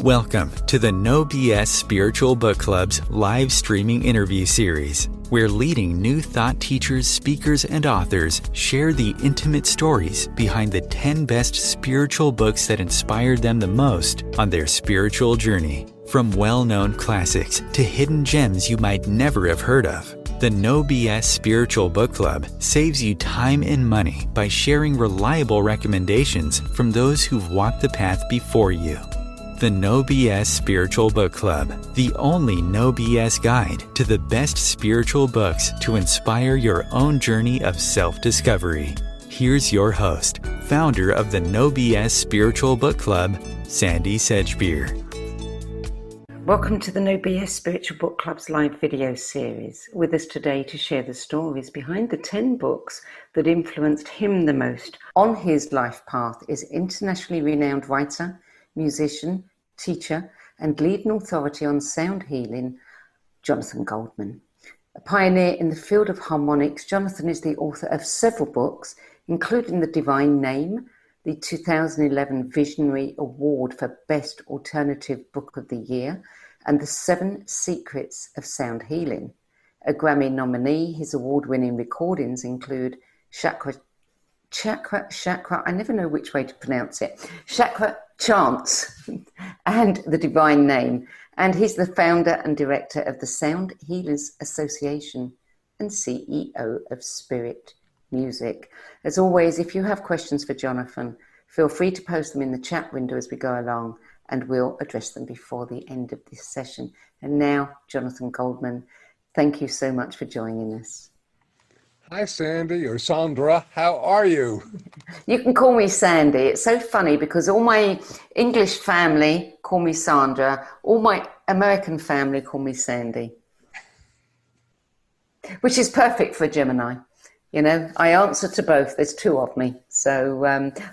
Welcome to the No BS Spiritual Book Club's live streaming interview series, where leading new thought teachers, speakers, and authors share the intimate stories behind the 10 best spiritual books that inspired them the most on their spiritual journey. From well-known classics to hidden gems you might never have heard of, the No BS Spiritual Book Club saves you time and money by sharing reliable recommendations from those who've walked the path before you. The No BS Spiritual Book Club, the only no BS guide to the best spiritual books to inspire your own journey of self-discovery. Here's your host, founder of the No BS Spiritual Book Club, Sandie Sedgbeer. Welcome to the No BS Spiritual Book Club's live video series. With us today to share the stories behind the 10 books that influenced him the most on his life path is internationally renowned writer, musician, teacher, and leading authority on sound healing, Jonathan Goldman. A pioneer in the field of harmonics, Jonathan is the author of several books, including The Divine Name, the 2011 Visionary Award for Best Alternative Book of the Year, and The 7 Secrets of Sound Healing. A Grammy nominee, his award-winning recordings include Chakra, I never know which way to pronounce it, Chakra Chants and The Divine Name. And he's the founder and director of the Sound Healers Association and CEO of Spirit Music. As always, if you have questions for Jonathan, feel free to post them in the chat window as we go along, and we'll address them before the end of this session. And now, Jonathan Goldman, thank you so much for joining us. Hi, Sandie, or Sandra. How are you? You can call me Sandie. It's so funny because all my English family call me Sandra. All my American family call me Sandie, which is perfect for a Gemini. You know, I answer to both. There's two of me. So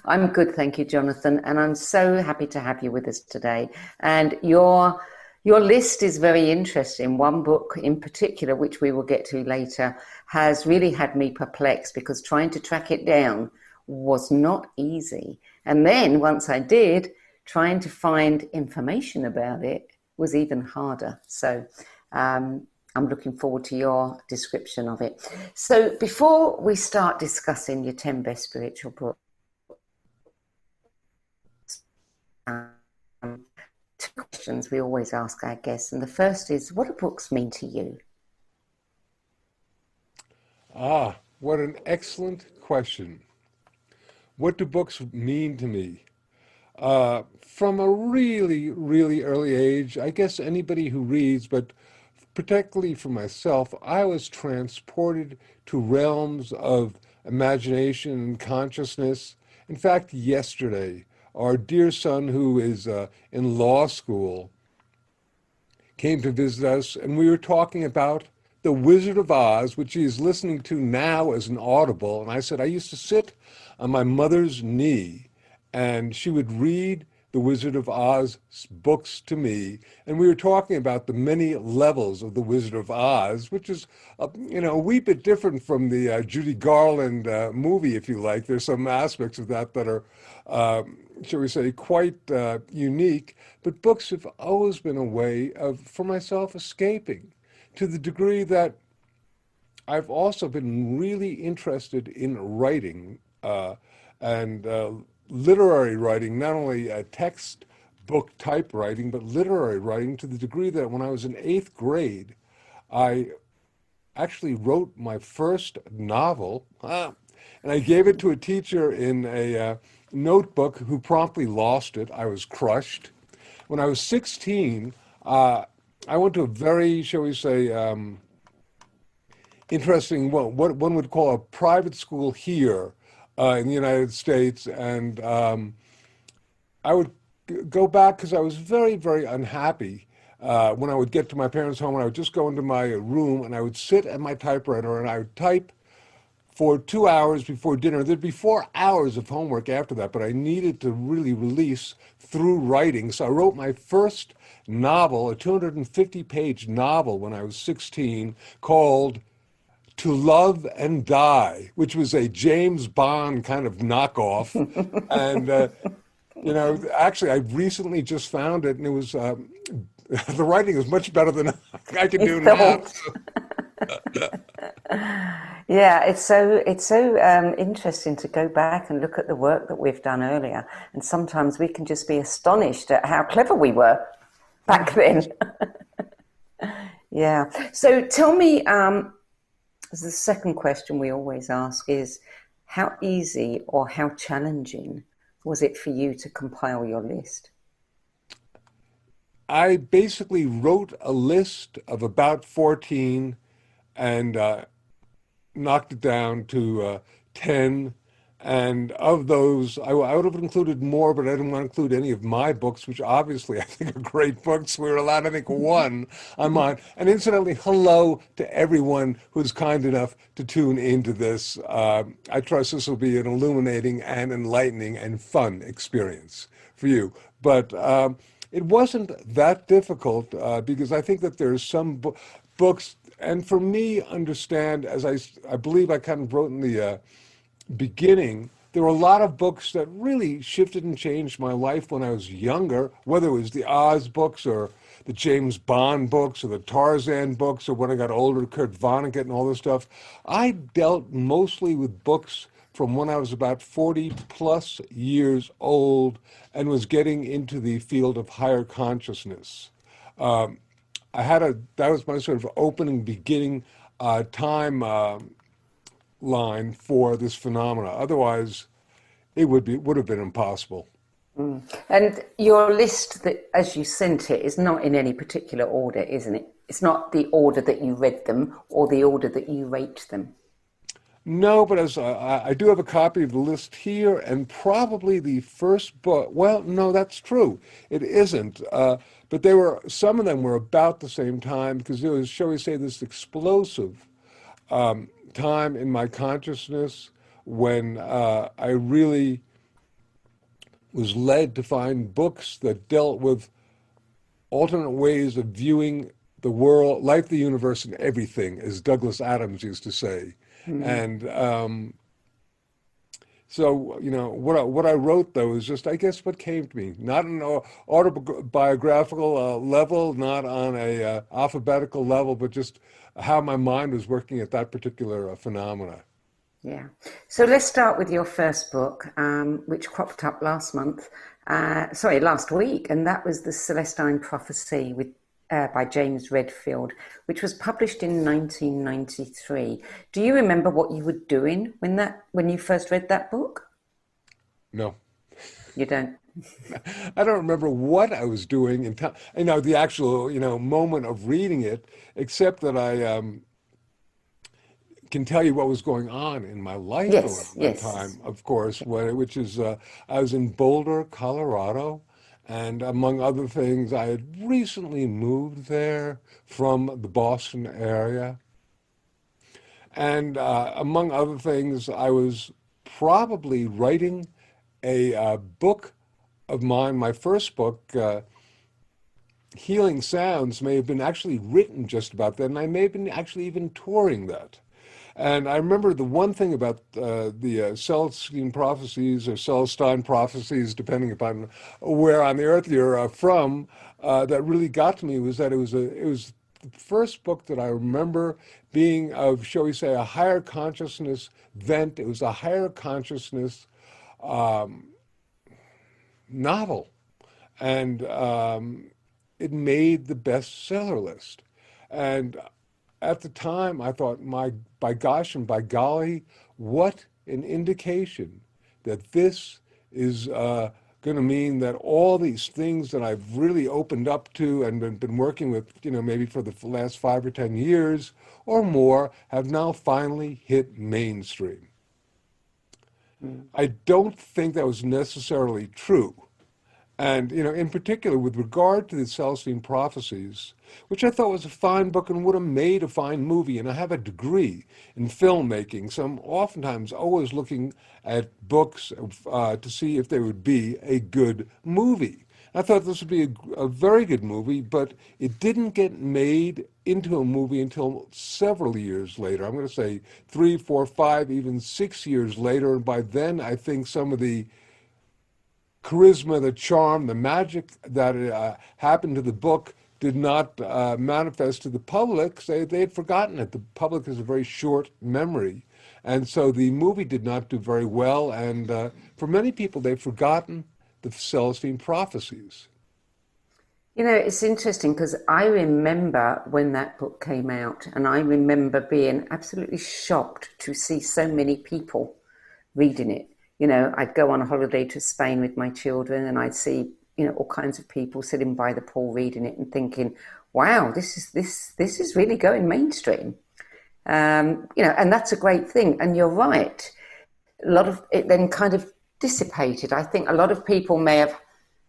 I'm good, thank you, Jonathan. And I'm so happy to have you with us today. And your list is very interesting. One book in particular, which we will get to later, has really had me perplexed because trying to track it down was not easy. And then once I did, trying to find information about it was even harder. So I'm looking forward to your description of it. So before we start discussing your 10 best spiritual books, two questions we always ask our guests. And the first is, what do books mean to you? What an excellent question. What do books mean to me? From a really, really early age, I guess anybody who reads, but particularly for myself, I was transported to realms of imagination and consciousness. In fact, yesterday, our dear son, who is in law school, came to visit us, and we were talking about The Wizard of Oz, which he is listening to now as an audible. And I said, I used to sit on my mother's knee, and she would read The Wizard of Oz books to me. And we were talking about the many levels of The Wizard of Oz, which is, a wee bit different from the Judy Garland movie, if you like. There's some aspects of that that are, shall we say, quite unique. But books have always been a way of, for myself, escaping, to the degree that I've also been really interested in writing and literary writing, not only textbook type writing, but literary writing, to the degree that when I was in 8th grade, I actually wrote my first novel, and I gave it to a teacher in a notebook who promptly lost it. I was crushed. When I was 16, I went to a very, shall we say, interesting, what one would call a private school here in the United States. And I would go back because I was very, very unhappy when I would get to my parents' home, and I would just go into my room and I would sit at my typewriter and I would type for 2 hours before dinner. There'd be 4 hours of homework after that, but I needed to really release through writing. So I wrote my first novel, a 250-page novel when I was 16, called To Love and Die, which was a James Bond kind of knockoff. And You know, actually, I recently just found it, and it was the writing is much better than I can You do now. thought. Yeah, it's so interesting to go back and look at the work that we've done earlier, and sometimes we can just be astonished at how clever we were back then. Yeah. So tell me, the second question we always ask is, how easy or how challenging was it for you to compile your list? I basically wrote a list of about 14 and knocked it down to 10. And of those, I would have included more, but I didn't want to include any of my books, which obviously I think are great books. We were allowed, I think, one on mine. And incidentally, hello to everyone who's kind enough to tune into this. I trust this will be an illuminating and enlightening and fun experience for you. But it wasn't that difficult because I think that there's some books, and for me, understand, as I believe I kind of wrote in the beginning, there were a lot of books that really shifted and changed my life when I was younger, whether it was the Oz books or the James Bond books or the Tarzan books or when I got older, Kurt Vonnegut and all this stuff. I dealt mostly with books from when I was about 40 plus years old and was getting into the field of higher consciousness. Um, that was my sort of opening beginning time line for this phenomena. Otherwise, would have been impossible. And your list, that as you sent it, is not in any particular order, isn't it? It's not the order that you read them or the order that you rate them. No, but as I do have a copy of the list here, and probably the first book. Well, no, that's true. It isn't. But some of them were about the same time because there was, shall we say, this explosive time in my consciousness when I really was led to find books that dealt with alternate ways of viewing the world, life, the universe, and everything, as Douglas Adams used to say. Mm. And so, what I wrote though is just, I guess, what came to me, not on an autobiographical level, not on a alphabetical level, but just how my mind was working at that particular phenomena. Yeah. So let's start with your first book, which cropped up last week, and that was The Celestine Prophecy by James Redfield, which was published in 1993. Do you remember what you were doing when you first read that book? No. You don't? I don't remember what I was doing in time, the actual, moment of reading it, except that I can tell you what was going on in my life Yes, around that yes. time, of course, which is I was in Boulder, Colorado, and among other things, I had recently moved there from the Boston area. And among other things, I was probably writing a book of mine, my first book, Healing Sounds, may have been actually written just about then, and I may have been actually even touring that. And I remember the one thing about the Celestine prophecies or Celestine prophecies, depending upon where on the earth you're from, that really got to me was that it was the first book that I remember being of, shall we say, a higher consciousness vent. It was a higher consciousness um, novel, and it made the bestseller list. And at the time, I thought, by gosh and by golly, what an indication that this is going to mean that all these things that I've really opened up to and been working with, maybe for the last 5 or 10 years or more, have now finally hit mainstream. Mm. I don't think that was necessarily true. And, in particular, with regard to the Celestine Prophecies, which I thought was a fine book and would have made a fine movie, and I have a degree in filmmaking, so I'm oftentimes always looking at books to see if they would be a good movie. I thought this would be a very good movie, but it didn't get made into a movie until several years later. I'm going to say 3, 4, 5, even 6 years later. And by then, I think some of the charisma, the charm, the magic that happened to the book did not manifest to the public. They had forgotten it. The public has a very short memory. And so the movie did not do very well. And for many people, they've forgotten the Celestine prophecies. You know, it's interesting because I remember when that book came out, and I remember being absolutely shocked to see so many people reading it. You know, I'd go on a holiday to Spain with my children, and I'd see, you know, all kinds of people sitting by the pool reading it and thinking, wow, this is really going mainstream. You know, and that's a great thing. And you're right. A lot of it then kind of dissipated. I think a lot of people may have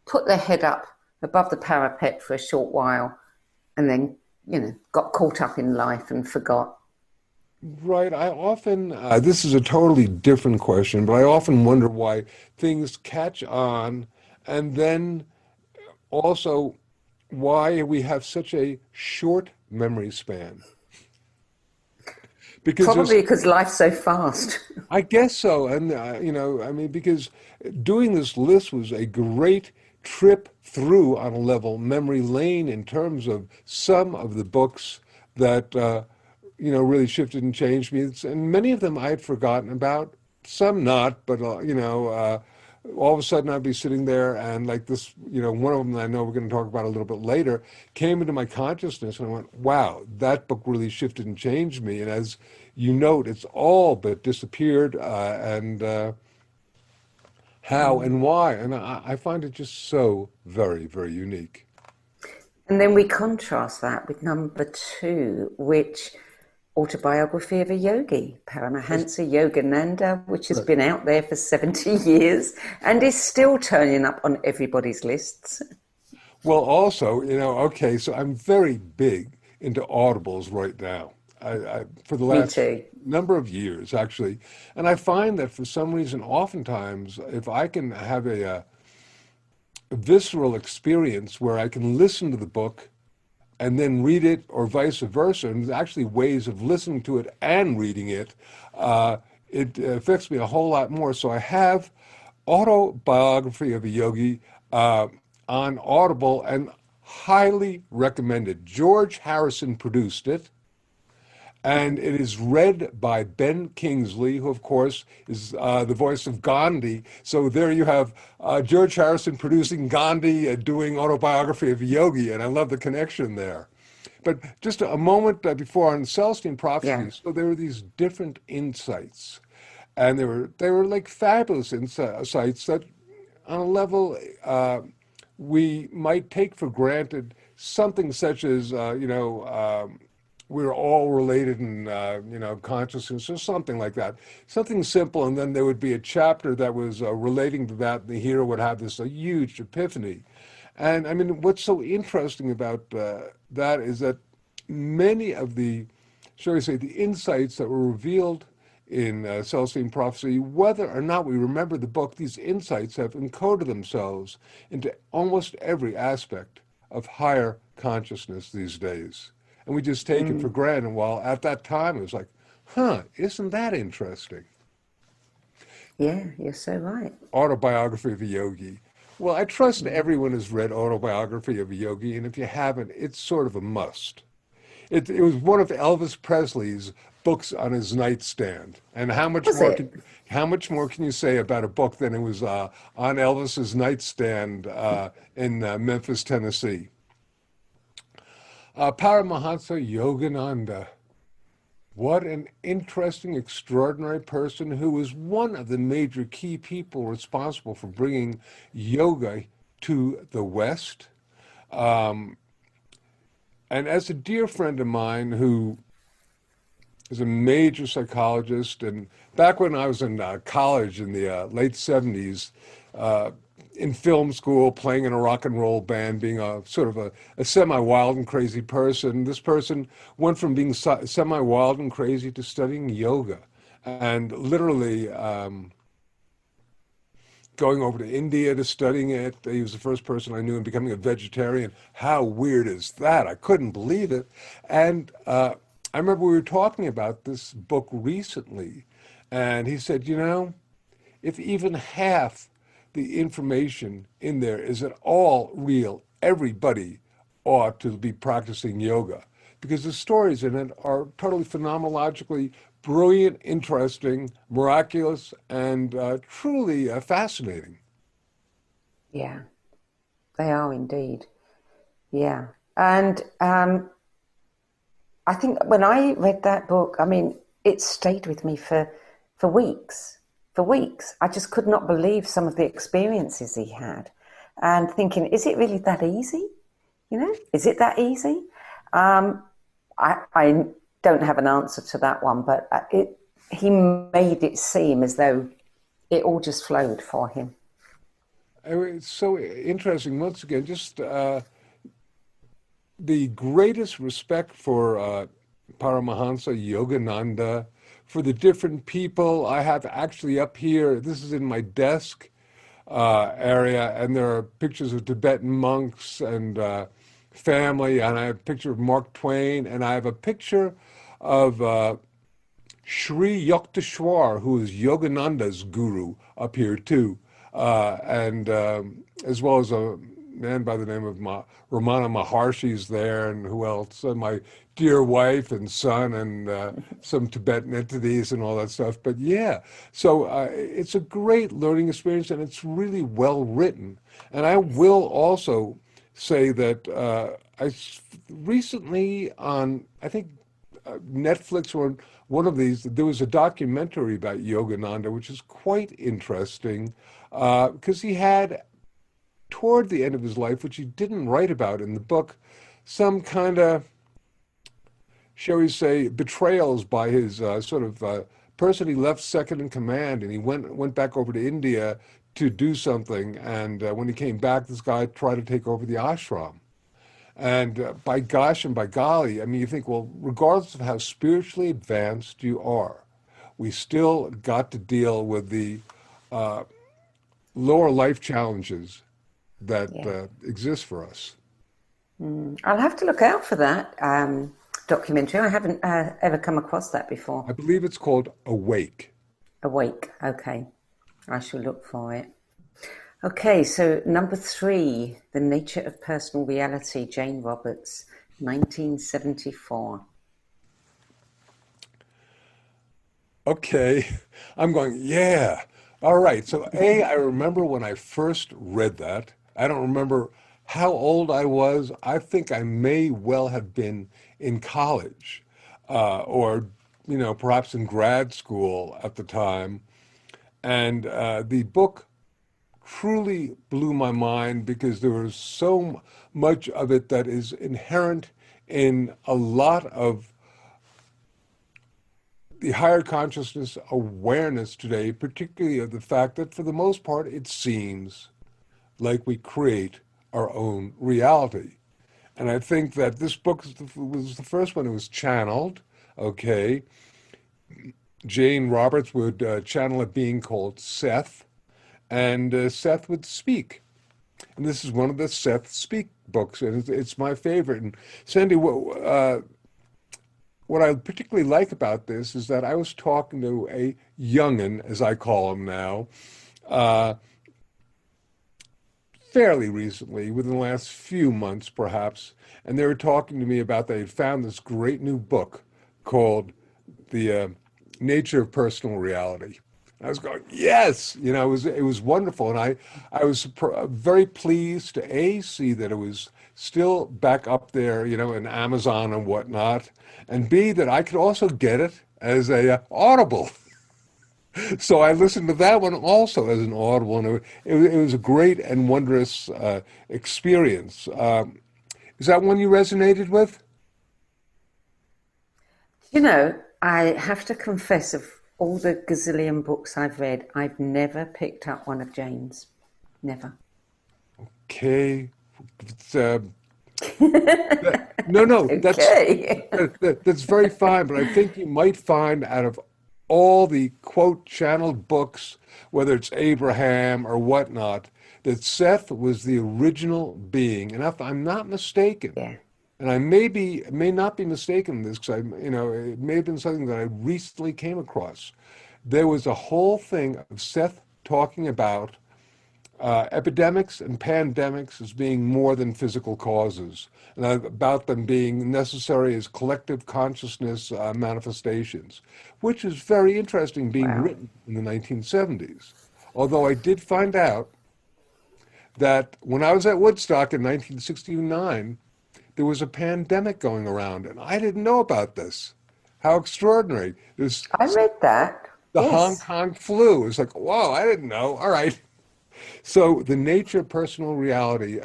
put their head up above the parapet for a short while and then, you know, got caught up in life and forgot. Right. I often, this is a totally different question, but I often wonder why things catch on, and then also why we have such a short memory span. Because Probably because life's so fast. I guess so. And, you know, I mean, because doing this list was a great trip through, on a level, memory lane in terms of some of the books that, you know, really shifted and changed me. And many of them I had forgotten about, some not, but, you know, all of a sudden I'd be sitting there and like this, you know, one of them that I know we're going to talk about a little bit later came into my consciousness and I went, wow, that book really shifted and changed me. And as you note, it's all but disappeared and how and why. And I find it just so very, very unique. And then we contrast that with number two, which Autobiography of a Yogi, Paramahansa Yogananda, which has been out there for 70 years and is still turning up on everybody's lists. Well, also, you know, okay, so I'm very big into audibles right now. For the Me last too. number of years, actually. And I find that for some reason, oftentimes, if I can have a visceral experience where I can listen to the book and then read it or vice versa, and there's actually ways of listening to it and reading it, it affects me a whole lot more. So I have Autobiography of a Yogi on Audible and highly recommended. George Harrison produced it. And it is read by Ben Kingsley, who, of course, is the voice of Gandhi. So there you have George Harrison producing Gandhi, doing Autobiography of a Yogi, and I love the connection there. But just a moment before on Celestine Yeah. prophecies, so there were these different insights, and they were like fabulous insights that, on a level, we might take for granted. Something such as you know. We're all related in, you know, consciousness or something like that. Something simple, and then there would be a chapter that was relating to that, and the hero would have this a huge epiphany. And I mean, what's so interesting about that is that many of the, shall we say, the insights that were revealed in Celestine Prophecy, whether or not we remember the book, these insights have encoded themselves into almost every aspect of higher consciousness these days. And we just take it for granted. While at that time, it was like, huh, isn't that interesting? Yeah, you're so right. Autobiography of a Yogi. Well, I trust everyone has read Autobiography of a Yogi, and if you haven't, it's sort of a must. It was one of Elvis Presley's books on his nightstand. And Was it? how much more can you say about a book than it was on Elvis's nightstand in Memphis, Tennessee? Paramahansa Yogananda. What an interesting, extraordinary person who was one of the major key people responsible for bringing yoga to the West. Um, and as a dear friend of mine who is a major psychologist, and back when I was in college in the late 70s, in film school, playing in a rock and roll band, being a sort of a semi-wild and crazy person. This person went from being semi-wild and crazy to studying yoga, and literally going over to India to studying it. He was the first person I knew in becoming a vegetarian. How weird is that? I couldn't believe it. And I remember we were talking about this book recently, and he said, you know, if even half the information in there is at all real, everybody ought to be practicing yoga because the stories in it are totally phenomenologically brilliant, interesting, miraculous, and truly fascinating. Yeah, they are indeed. Yeah. And I think when I read that book, I mean, it stayed with me for weeks. For weeks. I just could not believe some of the experiences he had and thinking, is it really that easy? You know, is it that easy? I don't have an answer to that one, but he made it seem as though it all just flowed for him. It's so interesting. Once again, just the greatest respect for Paramahansa Yogananda, for the different people I have actually up here. This is in my desk area, and there are pictures of Tibetan monks and family, and I have a picture of Mark Twain, and I have a picture of Sri Yukteswar, who is Yogananda's guru, up here too, and as well as a man by the name of Ramana Maharshi's there, and who else? And my dear wife and son, and some Tibetan entities and all that stuff. But yeah, so it's a great learning experience, and it's really well written. And I will also say that recently on, I think, Netflix or one of these, there was a documentary about Yogananda, which is quite interesting because he had, toward the end of his life, which he didn't write about in the book, some kind of, shall we say, betrayals by his person he left second in command, and he went back over to India to do something. And when he came back, this guy tried to take over the ashram. And by gosh and by golly, I mean, you think, well, regardless of how spiritually advanced you are, we still got to deal with the lower life challenges that Yeah. exist for us. I'll have to look out for that documentary. I haven't ever come across that before. I believe it's called Awake. Awake. Okay. I shall look for it. Okay, so number 3, The Nature of Personal Reality, Jane Roberts, 1974. Okay, I'm going, yeah. All right. So, I remember when I first read that. I don't remember how old I was. I think I may well have been in college or, perhaps in grad school at the time. And the book truly blew my mind because there was so much of it that is inherent in a lot of the higher consciousness awareness today, particularly of the fact that for the most part, it seems like we create our own reality. And I think that this book was the first one. It was channeled, okay. Jane Roberts would channel a being called Seth, and Seth would speak. And this is one of the Seth Speak books, and it's my favorite. And Sandie, what I particularly like about this is that I was talking to a youngin, as I call him now, uh, fairly recently, within the last few months perhaps, and they were talking to me about they had found this great new book called The Nature of Personal Reality. I was going, yes, it was wonderful, and I was very pleased to see that it was still back up there, in Amazon and whatnot, and B, that I could also get it as a Audible. So I listened to that one also as an Audible, and it was a great and wondrous experience. Is that one you resonated with? I have to confess, of all the gazillion books I've read, I've never picked up one of Jane's. Never. Okay. It's, no, Okay. that's very fine, but I think you might find out of all the quote channeled books, whether it's Abraham or whatnot, that Seth was the original being. And if I'm not mistaken, Yeah. and I may not be mistaken in this because it may have been something that I recently came across. There was a whole thing of Seth talking about epidemics and pandemics as being more than physical causes, and about them being necessary as collective consciousness manifestations, which is very interesting being Wow. written in the 1970s. Although I did find out that when I was at Woodstock in 1969, there was a pandemic going around, and I didn't know about this. How extraordinary. There's I read that. the Hong Yes. Kong flu. It's like, whoa, I didn't know. All right. So the nature of personal reality,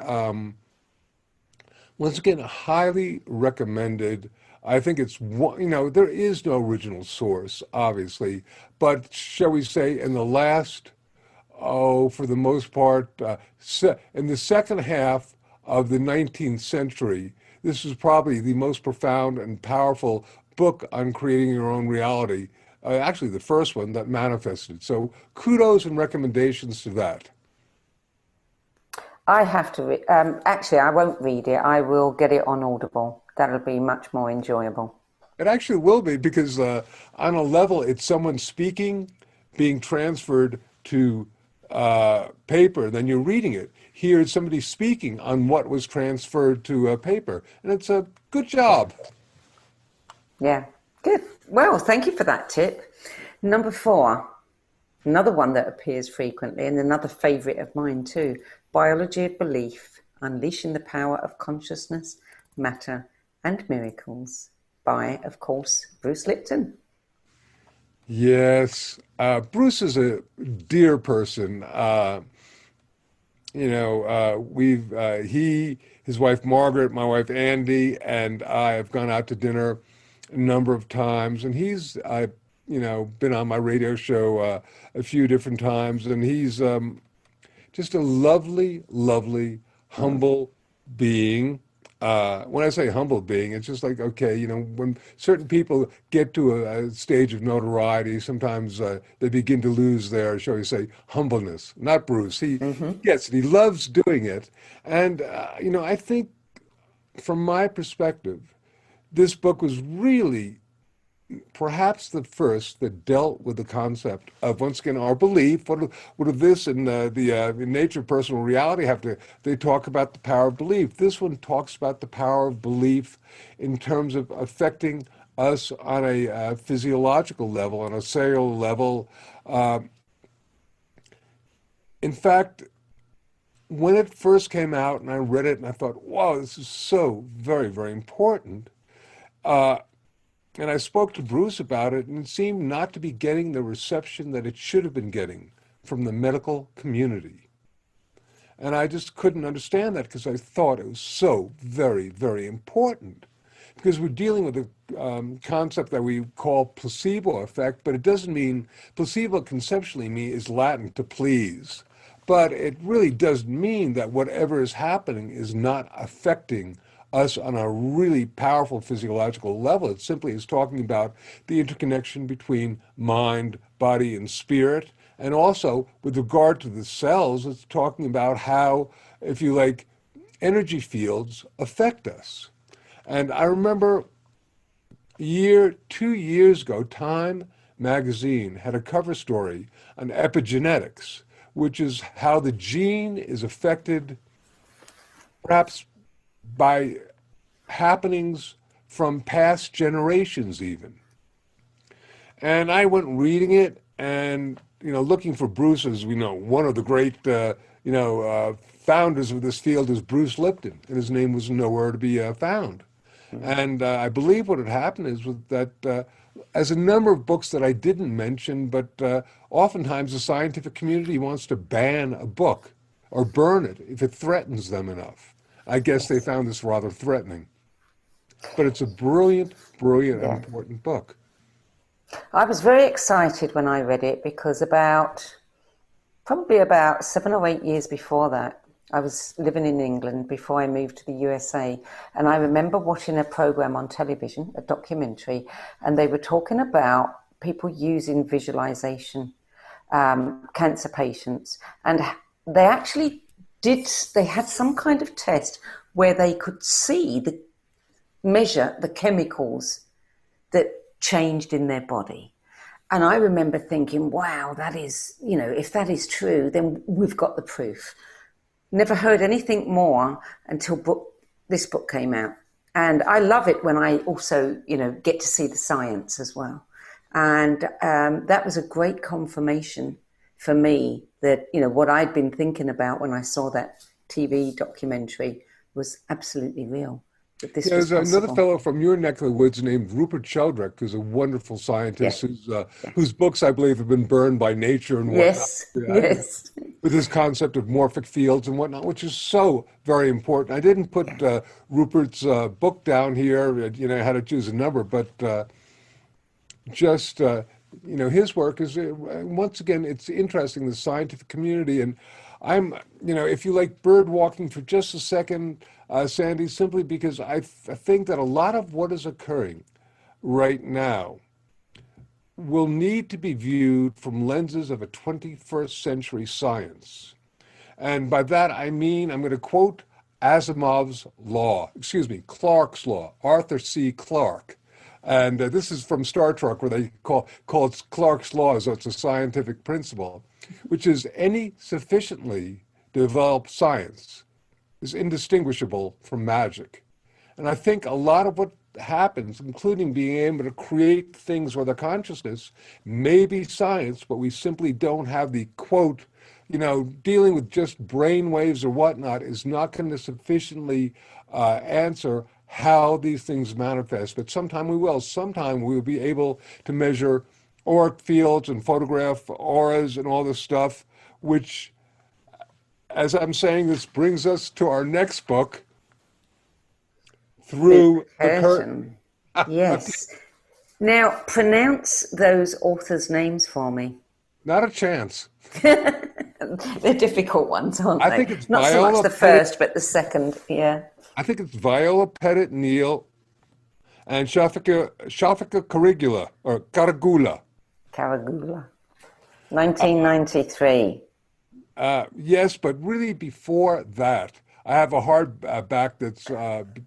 once again, highly recommended. I think it's one, there is no original source, obviously, but shall we say, in the last, for the most part, in the second half of the 19th century, this is probably the most profound and powerful book on creating your own reality. Actually, the first one that manifested. So kudos and recommendations to that. I have to actually, I won't read it. I will get it on Audible. That'll be much more enjoyable. It actually will be because on a level, it's someone speaking, being transferred to paper, then you're reading it. Here, it's somebody speaking on what was transferred to paper, and it's a good job. Yeah, good. Well, thank you for that tip. Number 4, another one that appears frequently and another favourite of mine too, Biology of Belief, Unleashing the Power of Consciousness, Matter and Miracles by, of course, Bruce Lipton. Yes, Bruce is a dear person. His wife Margaret, my wife Andy, and I have gone out to dinner a number of times, and he's, been on my radio show a few different times, and he's just a lovely, lovely, humble being. When I say humble being, it's just like, okay, when certain people get to a stage of notoriety, sometimes they begin to lose their, shall we say, humbleness. Not Bruce. He gets it. He loves doing it. And, I think from my perspective, this book was really perhaps the first that dealt with the concept of, once again, our belief. What do this and the nature of personal reality have to? They talk about the power of belief. This one talks about the power of belief in terms of affecting us on a physiological level, on a cellular level. In fact, when it first came out and I read it and I thought, wow, this is so very, very important. And I spoke to Bruce about it, and it seemed not to be getting the reception that it should have been getting from the medical community. And I just couldn't understand that because I thought it was so very, very important. Because we're dealing with a concept that we call placebo effect, but it doesn't mean, placebo conceptually is Latin to please. But it really doesn't mean that whatever is happening is not affecting us on a really powerful physiological level. It simply is talking about the interconnection between mind, body, and spirit. And also, with regard to the cells, it's talking about how, if you like, energy fields affect us. And I remember 2 years ago, Time magazine had a cover story on epigenetics, which is how the gene is affected perhaps by happenings from past generations even. And I went reading it and, looking for Bruce, as we know, one of the great, founders of this field is Bruce Lipton, and his name was nowhere to be found. And I believe what had happened is that as a number of books that I didn't mention, but oftentimes the scientific community wants to ban a book or burn it if it threatens them enough. I guess they found this rather threatening. But it's a brilliant, brilliant, and important book. I was very excited when I read it because probably about 7 or 8 years before that, I was living in England before I moved to the USA. And I remember watching a program on television, a documentary, and they were talking about people using visualization, cancer patients. And they actually they had some kind of test where they could measure the chemicals that changed in their body. And I remember thinking, wow, that is, if that is true, then we've got the proof. Never heard anything more until this book came out. And I love it when I also, get to see the science as well. And that was a great confirmation for me that, what I'd been thinking about when I saw that TV documentary was absolutely real. That this was There's another possible. fellow from your neck of the woods named Rupert Sheldrake, who's a wonderful Yeah, scientist yeah. whose books, I believe, have been burned by nature and whatnot. Yes, Yeah, yes. with this concept of morphic fields and whatnot, which is so very important. I didn't put Yeah. Rupert's book down here, I had to choose a number, but just his work is once again, it's interesting, the scientific community. And I'm if you like bird walking for just a second, Sandie, simply because I think that a lot of what is occurring right now will need to be viewed from lenses of a 21st century science. And by that I mean, I'm going to quote Asimov's law, excuse me, Clarke's law, Arthur C. Clarke. And this is from Star Trek, where they call it Clarke's law, so it's a scientific principle, which is any sufficiently developed science is indistinguishable from magic. And I think a lot of what happens, including being able to create things with a consciousness, may be science, but we simply don't have the quote, dealing with just brain waves or whatnot is not going to sufficiently answer how these things manifest. But sometime we will. Sometime we will be able to measure auric fields and photograph auras and all this stuff, which, as I'm saying, this brings us to our next book, The Through the Curtain. curtain. Yes. Now, pronounce those authors' names for me. Not a chance. They're difficult ones, aren't I they? think it's Not so much Viola the Pettit. first, but the second. Yeah. I think it's Viola Pettit Neal and Shafika Carigula or Caragula. Caragula. 1993. Yes, but really before that, I have a hardback that's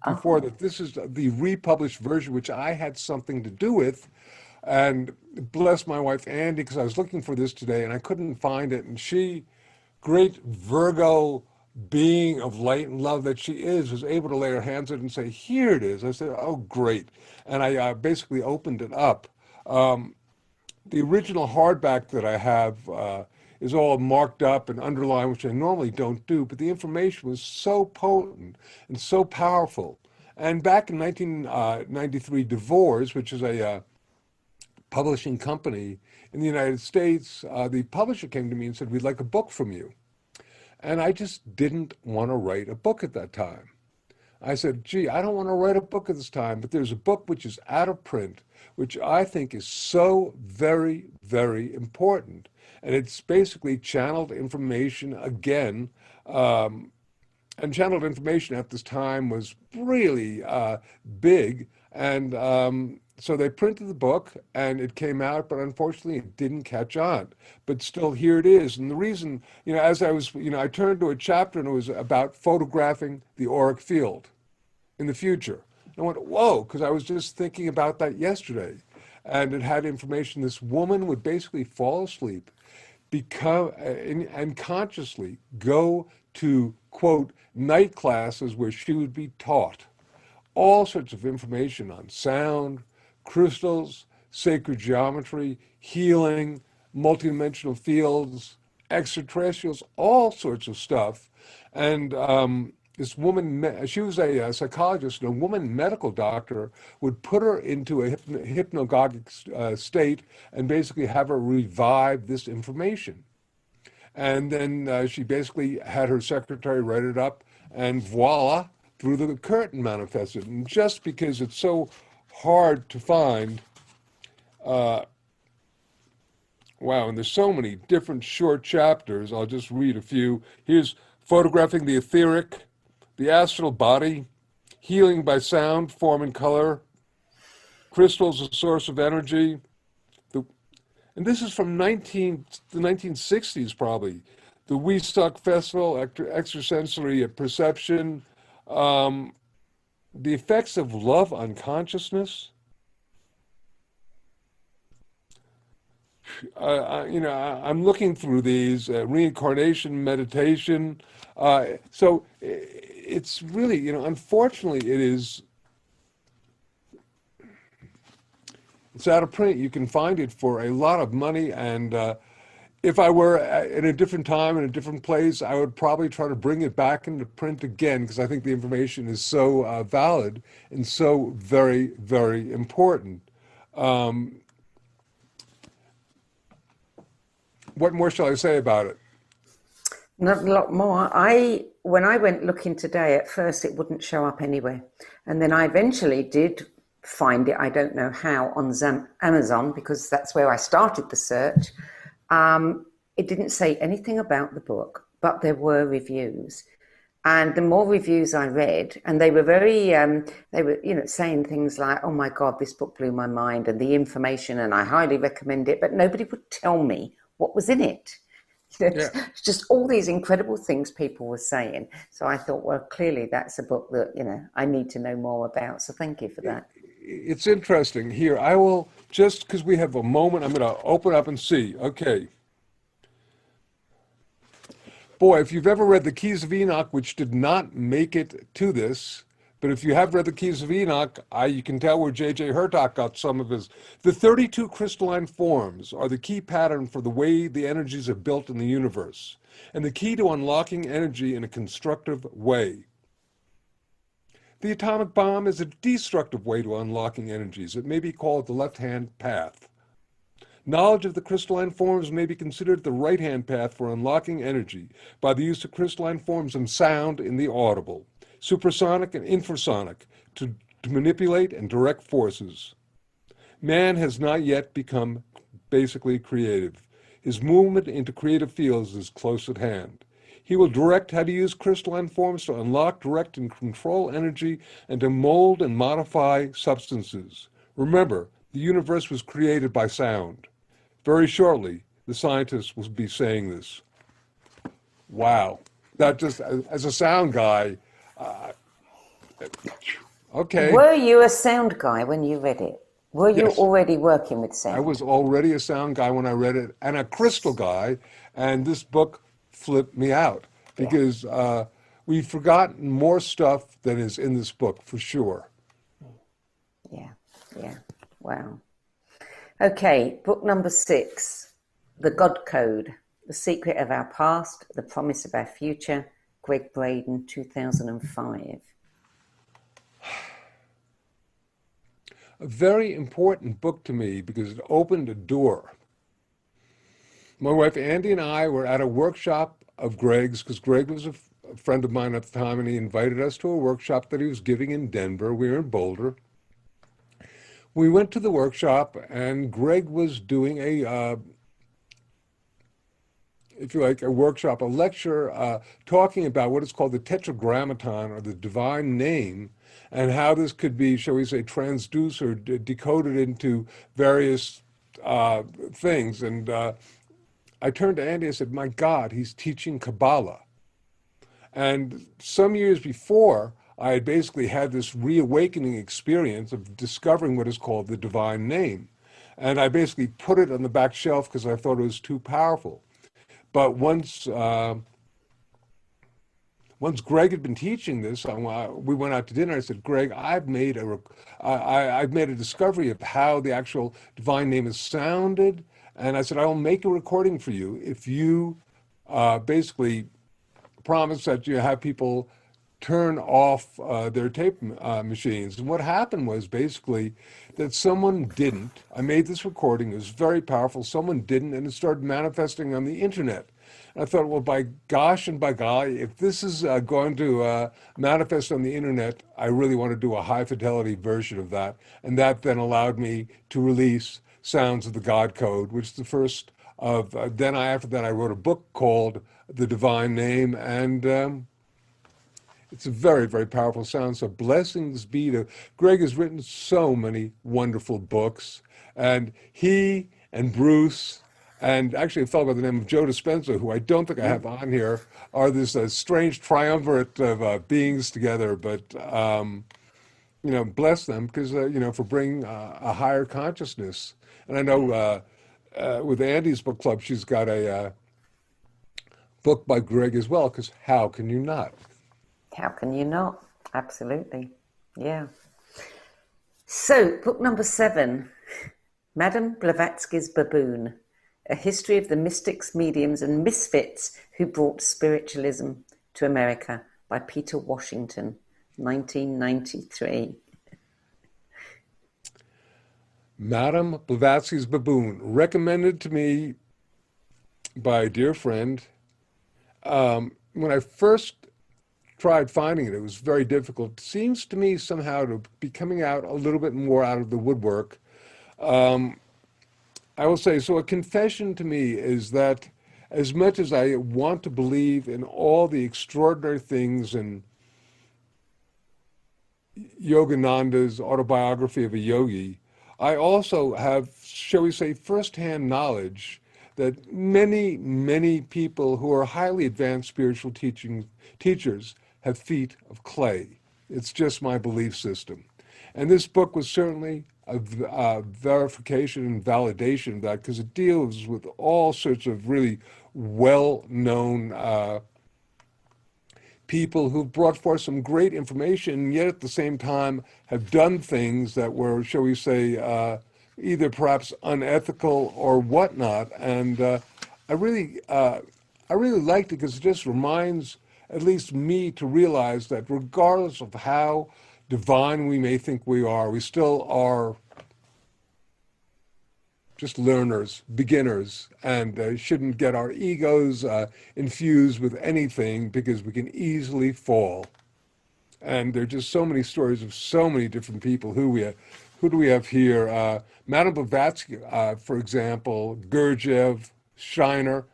before Oh, that. This is the republished version, which I had something to do with. And bless my wife, Andy, because I was looking for this today and I couldn't find it. And she, great Virgo being of light and love that she is, was able to lay her hands on it and say, here it is. I said, oh, great. And I basically opened it up. The original hardback that I have is all marked up and underlined, which I normally don't do, but the information was so potent and so powerful. And back in 1993, DeVore's, which is a publishing company in the United States, the publisher came to me and said, we'd like a book from you. And I just didn't want to write a book at that time. I said, gee, I don't want to write a book at this time, but there's a book which is out of print, which I think is so very, very important. And it's basically channeled information again. And channeled information at this time was really big. And so they printed the book and it came out, but unfortunately it didn't catch on. But still, here it is. And the reason, as I was, I turned to a chapter and it was about photographing the auric field in the future. And I went, whoa, because I was just thinking about that yesterday. And it had information. This woman would basically fall asleep, become and consciously go to, quote, night classes where she would be taught all sorts of information on sound, crystals, sacred geometry, healing, multidimensional fields, extraterrestrials, all sorts of stuff. And this woman, she was a psychologist, and a woman medical doctor would put her into a hypnagogic state and basically have her revive this information. And then she basically had her secretary write it up, and voila, Through the Curtain manifested. And just because it's so hard to find, wow, and there's so many different short chapters, I'll just read a few. Here's Photographing the Etheric, the Astral Body, Healing by Sound, Form, and Color, Crystals, a Source of Energy. And this is from the 1960s, probably. The Westock Festival, Extrasensory Perception, the Effects of Love on Consciousness, I'm looking through these reincarnation meditation. So it's really, unfortunately, it's out of print. You can find it for a lot of money, and if I were in a different time, in a different place, I would probably try to bring it back into print again because I think the information is so valid and so very, very important. Um, what more shall I say about it? Not a lot more. When I went looking today, at first it wouldn't show up anywhere. And then I eventually did find it, I don't know how, on Amazon, because that's where I started the search. It didn't say anything about the book, but there were reviews. And the more reviews I read, and they were saying things like, oh my God, this book blew my mind, and the information, and I highly recommend it, but nobody would tell me what was in it. Yeah. It's just all these incredible things people were saying. So I thought, well, clearly that's a book that, I need to know more about. So thank you for that. It's interesting. Here, I will, just because we have a moment, I'm going to open up and see. Okay. Boy, if you've ever read The Keys of Enoch, which did not make it to this, but if you have read The Keys of Enoch, you can tell where J.J. Hurtak got some of his. The 32 crystalline forms are the key pattern for the way the energies are built in the universe, and the key to unlocking energy in a constructive way. The atomic bomb is a destructive way to unlocking energies. It may be called the left-hand path. Knowledge of the crystalline forms may be considered the right-hand path for unlocking energy by the use of crystalline forms and sound in the audible, supersonic and infrasonic, to manipulate and direct forces. Man has not yet become basically creative. His movement into creative fields is close at hand. He will direct how to use crystalline forms to unlock, direct, and control energy and to mold and modify substances. Remember, the universe was created by sound. Very shortly, the scientists will be saying this. Wow. That just, as a sound guy, okay. Were you a sound guy when you read it? Were you already working with sound? I was already a sound guy when I read it, and a crystal guy, and this book flipped me out because we've forgotten more stuff than is in this book, for sure. Yeah. Wow. Okay, book number 6, The God Code, The Secret of Our Past, The Promise of Our Future, Greg Braden, 2005. A very important book to me because it opened a door. My wife Andy and I were at a workshop of Greg's because Greg was a friend of mine at the time, and he invited us to a workshop that he was giving in Denver. We were in Boulder. We went to the workshop, and Greg was doing if you like, a workshop, a lecture, talking about what is called the Tetragrammaton, or the divine name, and how this could be, shall we say, transduced or decoded into various things. And I turned to Andy and said, my God, he's teaching Kabbalah. And some years before, I had basically had this reawakening experience of discovering what is called the divine name. And I basically put it on the back shelf because I thought it was too powerful. But once Greg had been teaching this, we went out to dinner. I said, Greg, I've made a discovery of how the actual divine name is sounded. And I said, I will make a recording for you if you basically promise that you have people turn off their tape machines. And what happened was basically that someone didn't. I made this recording. It was very powerful. Someone didn't, and it started manifesting on the internet. And I thought, well, by gosh and by golly, if this is going to manifest on the internet, I really want to do a high fidelity version of that. And that then allowed me to release Sounds of the God Code, which is the first of, after that, I wrote a book called The Divine Name, and it's a very, very powerful sound. So blessings be to Greg. Has written so many wonderful books, and he and Bruce, and actually a fellow by the name of Joe Dispenza, who I don't think I have on here, are this strange triumvirate of beings together. But bless them because for bringing a higher consciousness. And I know with Andy's book club, she's got a book by Greg as well, because how can you not? How can you not? Absolutely. Yeah. So, book number 7, Madame Blavatsky's Baboon, A History of the Mystics, Mediums and Misfits Who Brought Spiritualism to America, by Peter Washington, 1993. Madame Blavatsky's Baboon, recommended to me by a dear friend. When I first tried finding it, it was very difficult. It seems to me somehow to be coming out a little bit more out of the woodwork. I will say, so a confession to me is that as much as I want to believe in all the extraordinary things in Yogananda's autobiography of a yogi, I also have, shall we say, firsthand knowledge that many, many people who are highly advanced spiritual teachers have feet of clay. It's just my belief system. And this book was certainly a verification and validation of that, because it deals with all sorts of really well-known people who've brought forth some great information, and yet at the same time have done things that were, shall we say, either perhaps unethical or whatnot. And I really liked it, because it just reminds at least me to realize that regardless of how divine we may think we are, we still are just learners, beginners, and shouldn't get our egos infused with anything, because we can easily fall. And there are just so many stories of so many different people. Who do we have here? Madame Blavatsky, for example, Gurdjieff, Shiner,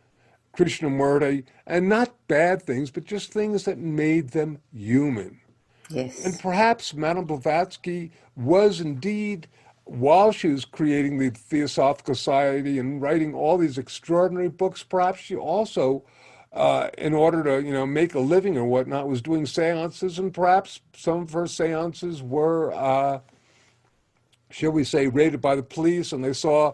Krishnamurti, and not bad things, but just things that made them human. Yes. And perhaps Madame Blavatsky was indeed, while she was creating the Theosophical Society and writing all these extraordinary books, perhaps she also, in order to make a living or whatnot, was doing seances, and perhaps some of her seances were, shall we say, raided by the police, and they saw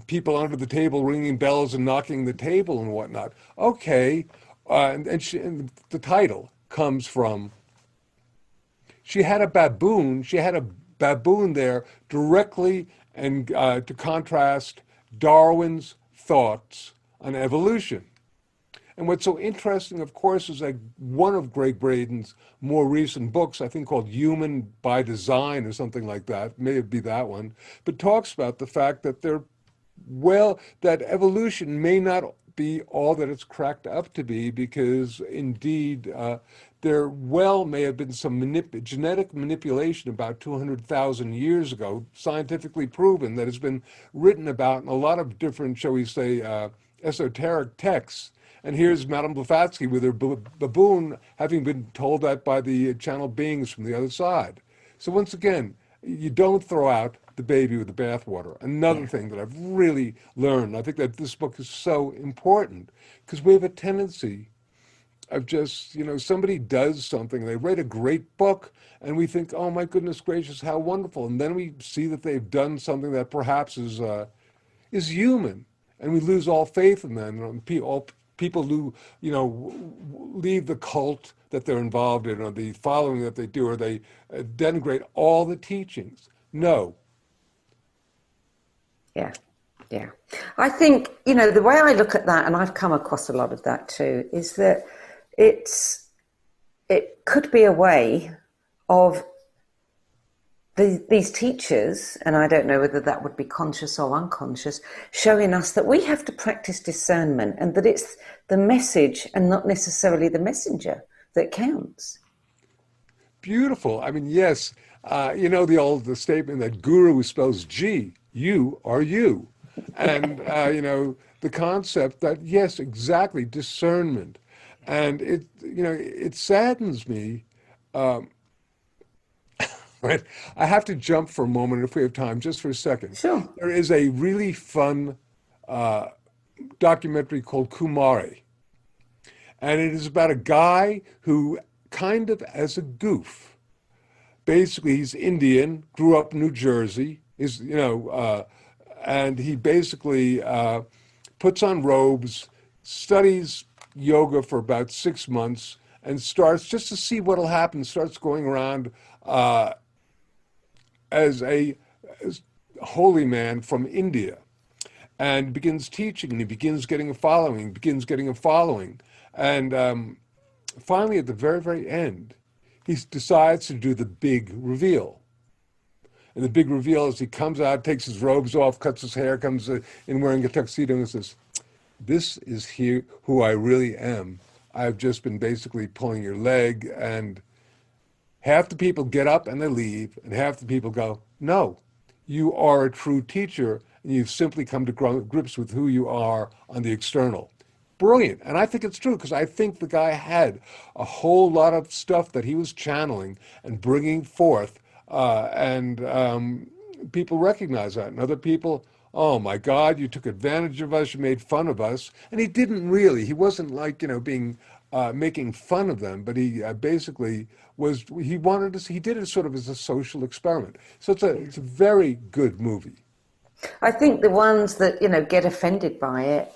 people under the table ringing bells and knocking the table and whatnot. Okay, and the title comes from, she had a baboon there directly, and to contrast Darwin's thoughts on evolution. And what's so interesting, of course, is that one of Greg Braden's more recent books, I think called Human by Design or something like that, may be that one, but talks about the fact that that evolution may not be all that it's cracked up to be, because indeed there may have been some genetic manipulation about 200,000 years ago, scientifically proven, that has been written about in a lot of different, shall we say, esoteric texts. And here's Madame Blavatsky with her baboon having been told that by the channel beings from the other side. So once again, you don't throw out the baby with the bathwater. Another thing that I've really learned, I think that this book is so important, because we have a tendency of just, somebody does something, they write a great book, and we think, oh my goodness gracious, how wonderful. And then we see that they've done something that perhaps is human, and we lose all faith in them. All people who, leave the cult that they're involved in, or the following that they do, or they denigrate all the teachings. No. Yeah. I think, the way I look at that, and I've come across a lot of that too, is that it could be a way of these teachers, and I don't know whether that would be conscious or unconscious, showing us that we have to practice discernment, and that it's the message and not necessarily the messenger that counts. Beautiful. I mean, yes, the statement that guru spells G, you are you. And, the concept that, yes, exactly, discernment. And it saddens me. Right? I have to jump for a moment, if we have time, just for a second. Sure. There is a really fun documentary called Kumari. And it is about a guy who, kind of as a goof, basically he's Indian, grew up in New Jersey, and he basically puts on robes, studies yoga for about 6 months, and starts just to see what'll happen. Starts going around as a holy man from India, and begins teaching, and he begins getting a following, and finally, at the very, very end, he decides to do the big reveal. And the big reveal is he comes out, takes his robes off, cuts his hair, comes in wearing a tuxedo, and says, "This is here who I really am. I've just been basically pulling your leg." And half the people get up and they leave, and half the people go, "No, you are a true teacher, and you've simply come to grips with who you are on the external." Brilliant. And I think it's true, because I think the guy had a whole lot of stuff that he was channeling and bringing forth, and people recognize that. And other people, "Oh my God, you took advantage of us, you made fun of us." And he didn't really. He wasn't like, being making fun of them, but he basically he wanted to, he did it sort of as a social experiment. So it's a very good movie. I think the ones that, get offended by it,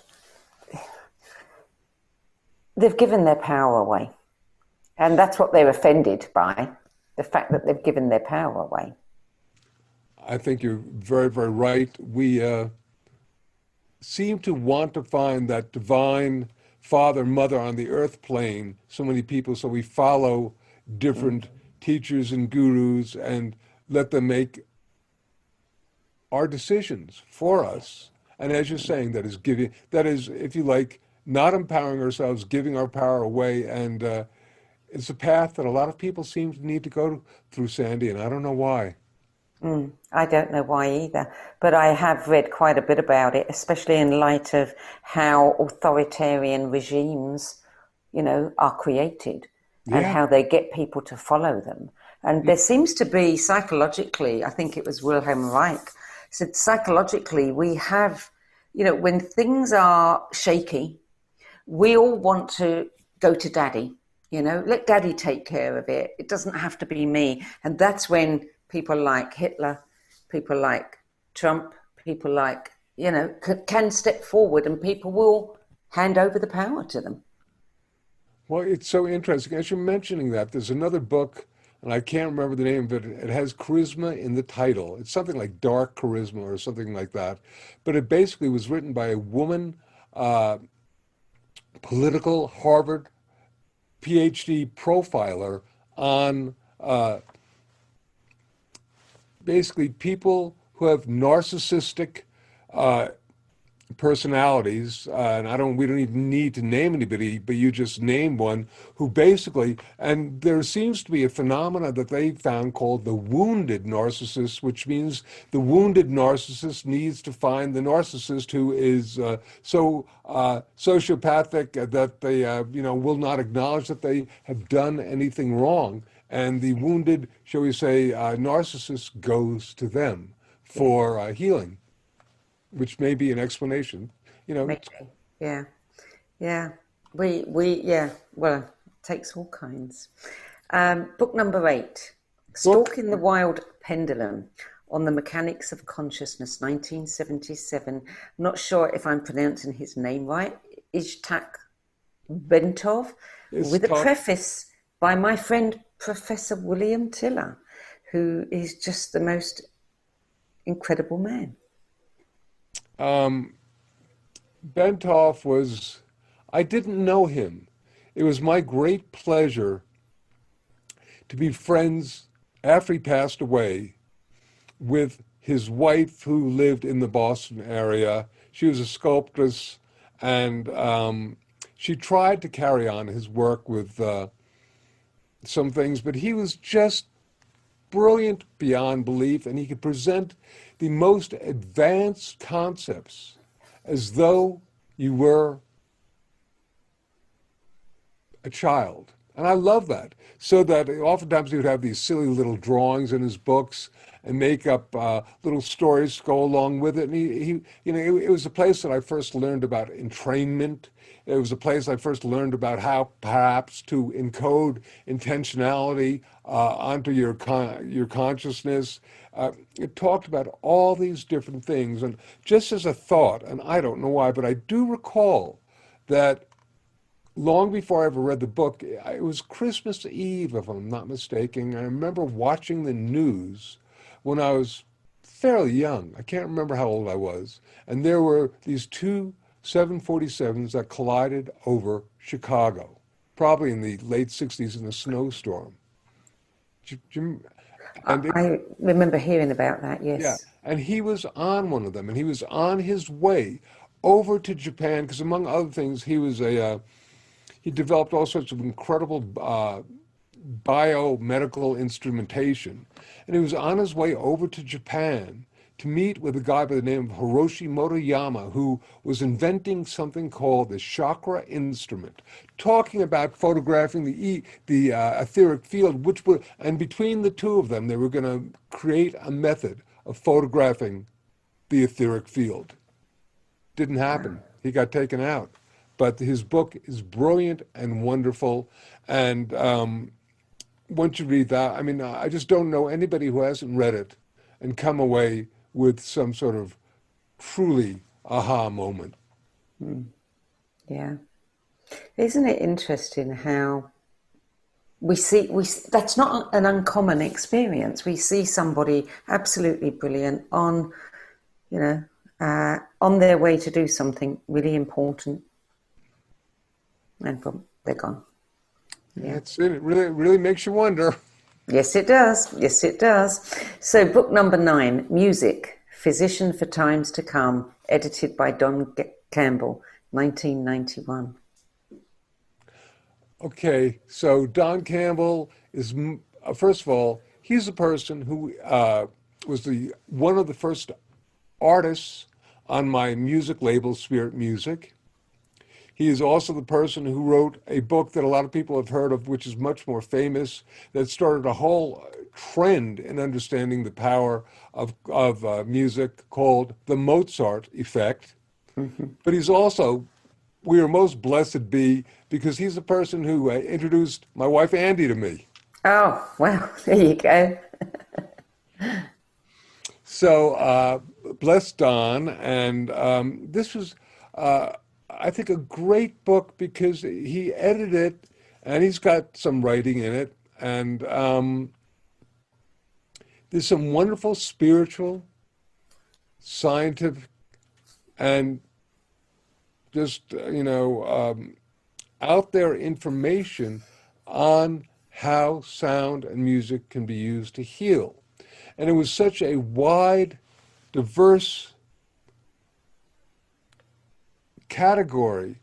they've given their power away. And that's what they're offended by, the fact that they've given their power away. I think you're very, very right. We seem to want to find that divine father, mother on the earth plane, so many people, so we follow different teachers and gurus and let them make our decisions for us. And as you're saying, that is, if you like, not empowering ourselves, giving our power away. And it's a path that a lot of people seem to need to go through, Sandie, and I don't know why. I don't know why either, but I have read quite a bit about it, especially in light of how authoritarian regimes, are created and Yeah. how they get people to follow them. And there seems to be psychologically, I think it was Wilhelm Reich, said psychologically we have, when things are shaky, we all want to go to daddy, let daddy take care of it. It doesn't have to be me. And that's when people like Hitler, people like Trump, people like, can step forward, and people will hand over the power to them. Well, it's so interesting. As you're mentioning that, there's another book, and I can't remember the name of it. It has charisma in the title. It's something like Dark Charisma or something like that. But it basically was written by a woman, political Harvard PhD profiler on basically people who have narcissistic personalities, and we don't even need to name anybody, but you just name one who basically, and there seems to be a phenomena that they found called the wounded narcissist, which means the wounded narcissist needs to find the narcissist who is so sociopathic that they, will not acknowledge that they have done anything wrong. And the wounded, shall we say, narcissist goes to them for healing, which may be an explanation. Maybe. Yeah. Yeah. Well, it takes all kinds. Book number 8, Stalking the Wild Pendulum on the Mechanics of Consciousness, 1977. Not sure if I'm pronouncing his name right. Ishtak Bentov, with a preface by my friend Professor William Tiller, who is just the most incredible man. Bentov I didn't know him. It was my great pleasure to be friends after he passed away with his wife, who lived in the Boston area. She was a sculptress, and she tried to carry on his work with some things, but he was just brilliant beyond belief, and he could present the most advanced concepts as though you were a child. And I love that. So that oftentimes he would have these silly little drawings in his books and make up little stories to go along with it. And it was a place that I first learned about entrainment. It was a place I first learned about how perhaps to encode intentionality onto your consciousness. It talked about all these different things. And just as a thought, and I don't know why, but I do recall that long before I ever read the book, it was Christmas Eve, if I'm not mistaken. I remember watching the news when I was fairly young. I can't remember how old I was. And there were these two 747s that collided over Chicago, probably in the late 60s in a snowstorm. And I remember hearing about that, yeah, yes. and he was on one of them, and he was on his way over to Japan because, among other things, he developed all sorts of incredible biomedical instrumentation, and he was on his way over to Japan to meet with a guy by the name of Hiroshi Motoyama, who was inventing something called the chakra instrument, talking about photographing the etheric field, and between the two of them, they were going to create a method of photographing the etheric field. Didn't happen. He got taken out. But his book is brilliant and wonderful. And once you read that, I mean, I just don't know anybody who hasn't read it and come away with some sort of truly aha moment. Yeah. Isn't it interesting how we see that's not an uncommon experience. We see somebody absolutely brilliant on their way to do something really important, and boom, they're gone. Yeah. That's it. It really makes you wonder. Yes, it does. Yes, it does. So book number 9, Music, Physician for Times to Come, edited by Don Campbell, 1991. Okay, so Don Campbell is, first of all, he's the person who was one of the first artists on my music label, Spirit Music. He is also the person who wrote a book that a lot of people have heard of, which is much more famous, that started a whole trend in understanding the power of music called The Mozart Effect. Mm-hmm. But he's also, we are most blessed to be, because he's the person who introduced my wife Andy to me. Oh, well, there you go. So, bless Don. And this was, I think, a great book because he edited it and he's got some writing in it. And there's some wonderful spiritual, scientific, and just, out there information on how sound and music can be used to heal. And it was such a wide, diverse category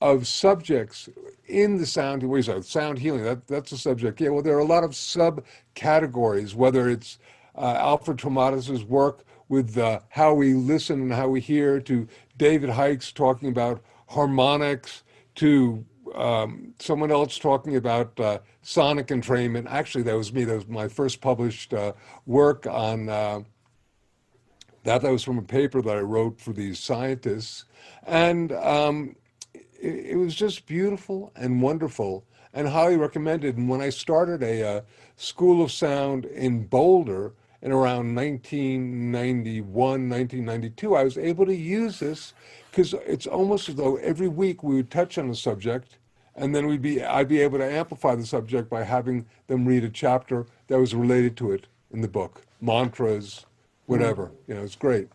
of subjects in the sound healing. That's a subject. Yeah, well, there are a lot of subcategories, whether it's Alfred Tomatis's work with how we listen and how we hear, to David Hike's talking about harmonics, to someone else talking about sonic entrainment. Actually, that was me. That was my first published work on that was from a paper that I wrote for these scientists. And it was just beautiful and wonderful and highly recommended. And when I started a School of Sound in Boulder in around 1991, 1992, I was able to use this because it's almost as though every week we would touch on a subject, and then I'd be able to amplify the subject by having them read a chapter that was related to it in the book, mantras, whatever. It's great.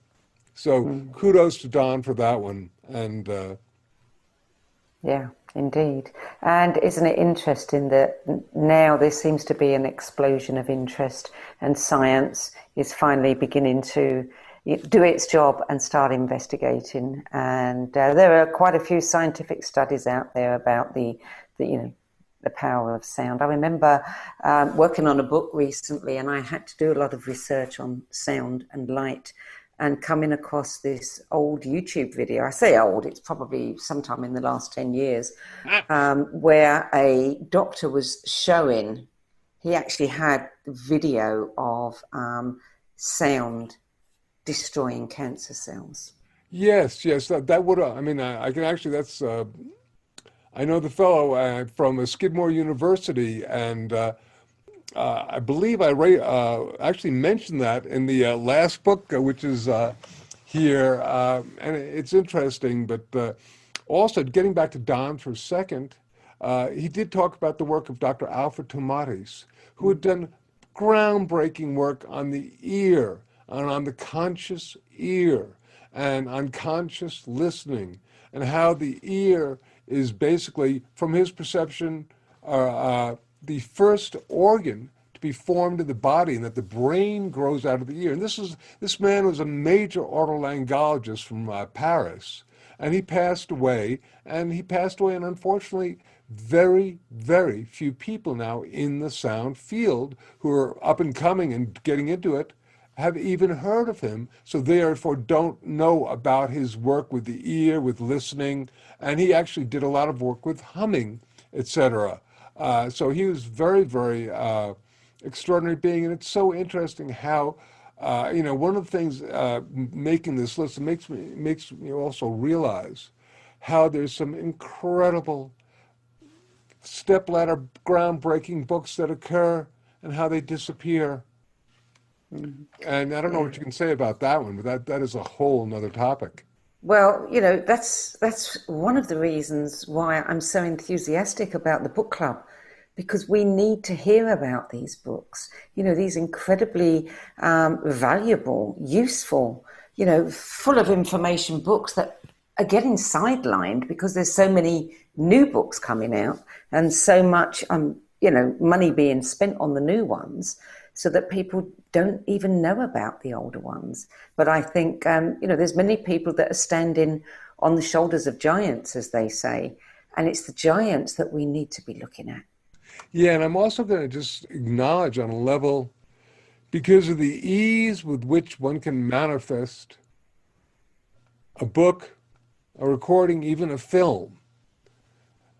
So kudos to Don for that one. And yeah, indeed. And isn't it interesting that now there seems to be an explosion of interest, and science is finally beginning to do its job and start investigating. And there are quite a few scientific studies out there about the power of sound. I remember working on a book recently, and I had to do a lot of research on sound and light. and coming across this old YouTube video. I say old, it's probably sometime in the last 10 years, where a doctor was showing, he actually had video of sound destroying cancer cells. Yes, yes, that would, I mean, I can actually, I know the fellow from Skidmore University, and I believe actually mentioned that in the last book, which is here, and it's interesting, but also getting back to Don for a second, he did talk about the work of Dr. Alfred Tomatis, who had done groundbreaking work on the ear, and on the conscious ear, and unconscious listening, and how the ear is basically, from his perception, the first organ to be formed in the body, and that the brain grows out of the ear. And this man was a major otolaryngologist from Paris, and he passed away. And unfortunately, very, very few people now in the sound field who are up and coming and getting into it have even heard of him, so therefore don't know about his work with the ear, with listening, and he actually did a lot of work with humming, etc. So he was very, very extraordinary being, and it's so interesting how, one of the things making this list makes me also realize how there's some incredible stepladder groundbreaking books that occur and how they disappear. And I don't know what you can say about that one, but that is a whole nother topic. Well, that's one of the reasons why I'm so enthusiastic about the book club, because we need to hear about these books, these incredibly valuable, useful, full of information books that are getting sidelined because there's so many new books coming out and so much, money being spent on the new ones, so that people don't even know about the older ones. But I think, there's many people that are standing on the shoulders of giants, as they say, and it's the giants that we need to be looking at. Yeah, and I'm also going to just acknowledge on a level, because of the ease with which one can manifest a book, a recording, even a film.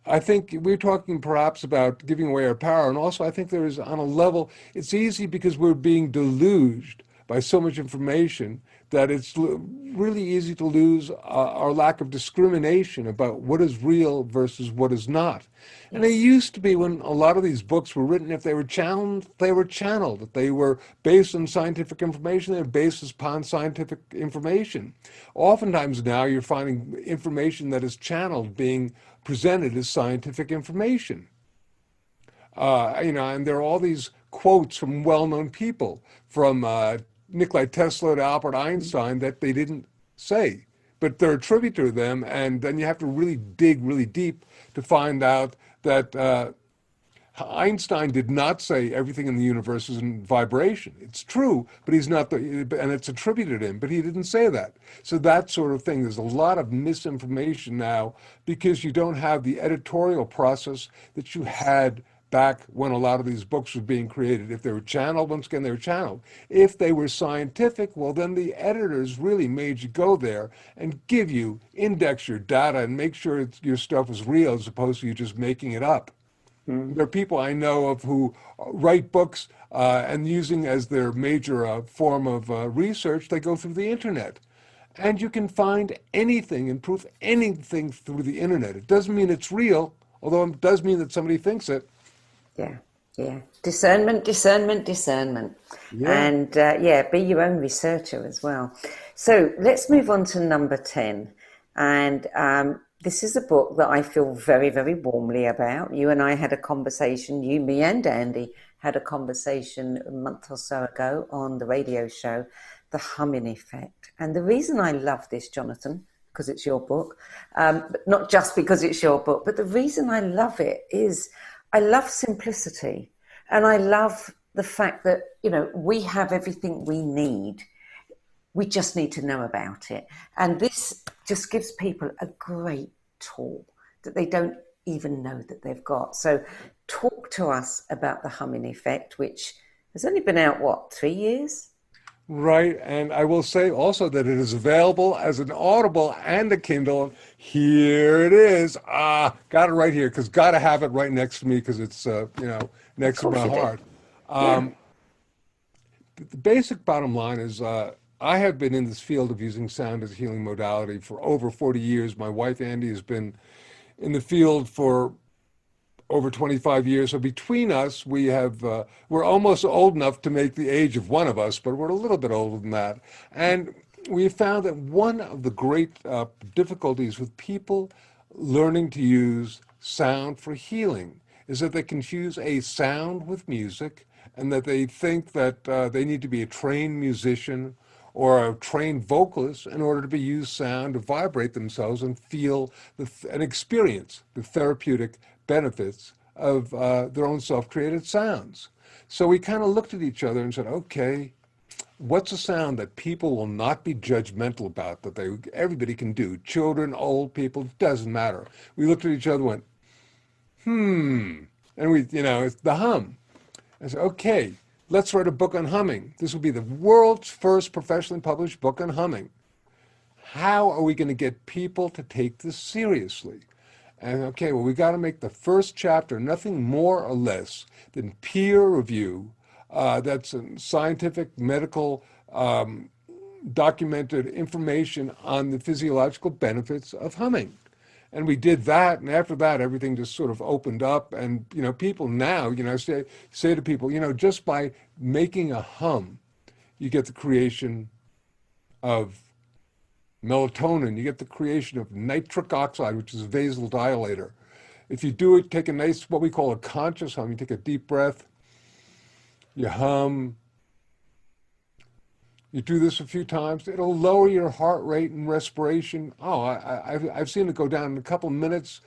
I think we're talking perhaps about giving away our power, and also I think there is, on a level, it's easy because we're being deluged by so much information that it's really easy to lose our lack of discrimination about what is real versus what is not. Yes. And it used to be, when a lot of these books were written, if they were channeled, that they were based on scientific information, they were based upon scientific information. Oftentimes now you're finding information that is channeled being presented as scientific information. And there are all these quotes from well-known people, from Nikola Tesla to Albert Einstein, that they didn't say, but they're attributed to them, and then you have to really dig really deep to find out that Einstein did not say everything in the universe is in vibration. It's true, but he's not and it's attributed to him, but he didn't say that. So that sort of thing, there's a lot of misinformation now because you don't have the editorial process that you had back when a lot of these books were being created. If they were channeled, once again, they were channeled. If they were scientific, well, then the editors really made you go there and index your data and make sure your stuff is real as opposed to you just making it up. There are people I know of who write books and using as their major form of research, they go through the internet. And you can find anything and prove anything through the internet. It doesn't mean it's real, although it does mean that somebody thinks it. Yeah. Discernment. Yeah. And be your own researcher as well. So let's move on to number 10. And this is a book that I feel very, very warmly about. You and I had a conversation, me and Andy had a conversation a month or so ago on the radio show, The Humming Effect. And the reason I love this, Jonathan, because it's your book, but not just because it's your book, but the reason I love it is I love simplicity. And I love the fact that, we have everything we need. We just need to know about it. And this just gives people a great tool that they don't even know that they've got. So talk to us about The Humming Effect, which has only been out, 3 years? Right, and I will say also that it is available as an Audible and a Kindle. Here it is. Got it right here because got to have it right next to me because it's Of next to course my you do. heart. Yeah. The basic bottom line is I have been in this field of using sound as a healing modality for over 40 years. My wife Andy has been in the field for over 25 years. So between us, we're almost old enough to make the age of one of us, but we're a little bit older than that. And we found that one of the great difficulties with people learning to use sound for healing is that they confuse a sound with music and that they think that they need to be a trained musician or a trained vocalist in order to be used sound to vibrate themselves and feel and experience the therapeutic benefits of their own self-created sounds. So we kind of looked at each other and said, okay, what's a sound that people will not be judgmental about, that everybody can do, children, old people, doesn't matter. We looked at each other and went, and it's the hum. I said, okay, let's write a book on humming. This will be the world's first professionally published book on humming. How are we going to get people to take this seriously? And okay, well, we got to make the first chapter nothing more or less than peer review. That's scientific, medical, documented information on the physiological benefits of humming. And we did that, and after that, everything just sort of opened up. And people now, say to people, just by making a hum, you get the creation of melatonin, you get the creation of nitric oxide, which is a vasodilator. If you do it, take a nice, what we call a conscious hum, you take a deep breath, you hum, you do this a few times, it'll lower your heart rate and respiration. Oh, I've seen it go down in a couple of minutes,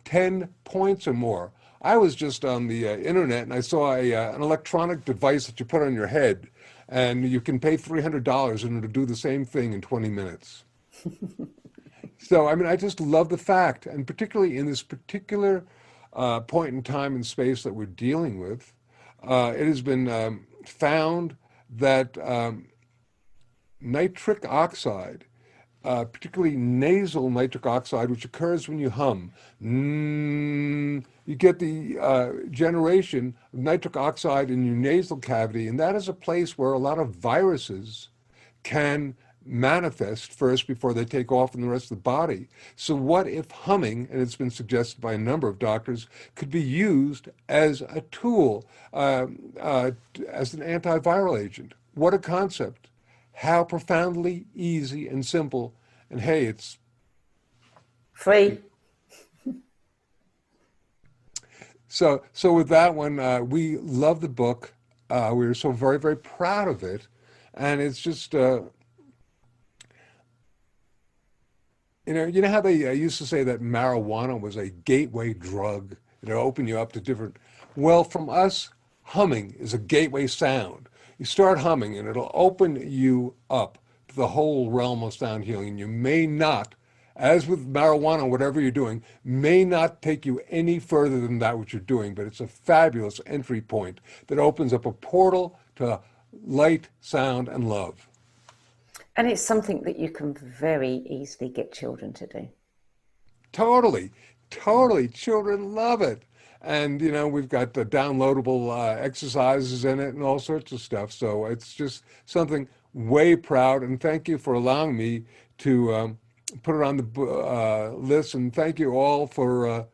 10 points or more. I was just on the internet and I saw an electronic device that you put on your head and you can pay $300 and it'll do the same thing in 20 minutes. So, I mean, I just love the fact, and particularly in this particular point in time and space that we're dealing with, it has been found that nitric oxide, particularly nasal nitric oxide, which occurs when you hum, you get the generation of nitric oxide in your nasal cavity, and that is a place where a lot of viruses can manifest first before they take off in the rest of the body. So what if humming, and it's been suggested by a number of doctors, could be used as a tool, as an antiviral agent? What a concept. How profoundly easy and simple. And hey, it's Free. so with that one, we love the book. We're so very, very proud of it. And it's just, you know how they used to say that marijuana was a gateway drug. It'll open you up to different. Well, from us, humming is a gateway sound. You start humming, and it'll open you up to the whole realm of sound healing. And you may not, as with marijuana, whatever you're doing, may not take you any further than that which you're doing. But it's a fabulous entry point that opens up a portal to light, sound, and love. And it's something that you can very easily get children to do. Totally, totally. Children love it. And, we've got the downloadable exercises in it and all sorts of stuff. So it's just something way proud. And thank you for allowing me to put it on the list. And thank you all for